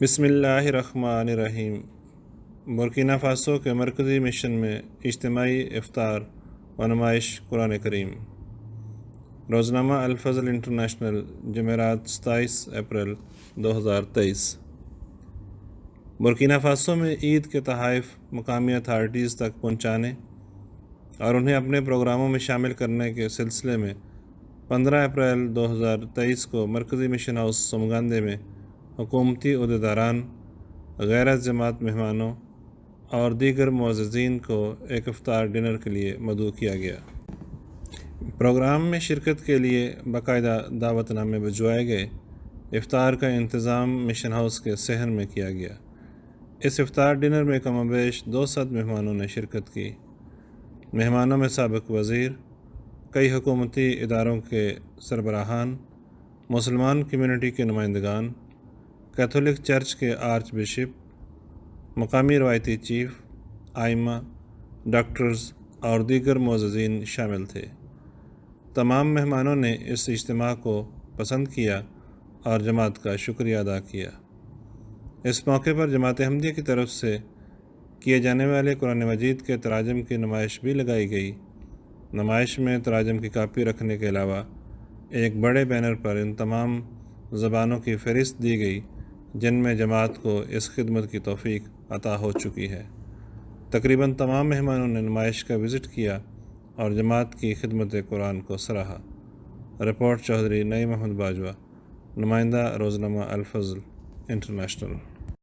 بسم اللہ الرحمن الرحیم۔ برکینا فاسو کے مرکزی مشن میں اجتماعی افطار و نمائش قرآن کریم۔ روزنامہ الفضل انٹرنیشنل، جمعرات 27 اپریل 2023۔ برکینا فاسو میں عید کے تحائف مقامی اتھارٹیز تک پہنچانے اور انہیں اپنے پروگراموں میں شامل کرنے کے سلسلے میں 15 اپریل 2023 کو مرکزی مشن ہاؤس سمگاندے میں حکومتی عہدیداران، غیر جماعت مہمانوں اور دیگر معززین کو ایک افطار ڈنر کے لیے مدعو کیا گیا۔ پروگرام میں شرکت کے لیے باقاعدہ دعوت نامے بھجوائے گئے۔ افطار کا انتظام مشن ہاؤس کے صحن میں کیا گیا۔ اس افطار ڈنر میں کم و بیش 200 مہمانوں نے شرکت کی۔ مہمانوں میں سابق وزیر، کئی حکومتی اداروں کے سربراہان، مسلمان کمیونٹی کے نمائندگان، کیتھولک چرچ کے آرچ بشپ، مقامی روایتی چیف، ائمہ، ڈاکٹرز اور دیگر معززین شامل تھے۔ تمام مہمانوں نے اس اجتماع کو پسند کیا اور جماعت کا شکریہ ادا کیا۔ اس موقع پر جماعت احمدیہ کی طرف سے کیے جانے والے قرآن مجید کے تراجم کی نمائش بھی لگائی گئی۔ نمائش میں تراجم کی کاپی رکھنے کے علاوہ ایک بڑے بینر پر ان تمام زبانوں کی فہرست دی گئی جن میں جماعت کو اس خدمت کی توفیق عطا ہو چکی ہے۔ تقریباً تمام مہمانوں نے نمائش کا وزٹ کیا اور جماعت کی خدمت قرآن کو سراہا۔ رپورٹ چودھری نعیم احمد باجوہ، نمائندہ روزنامہ الفضل انٹرنیشنل۔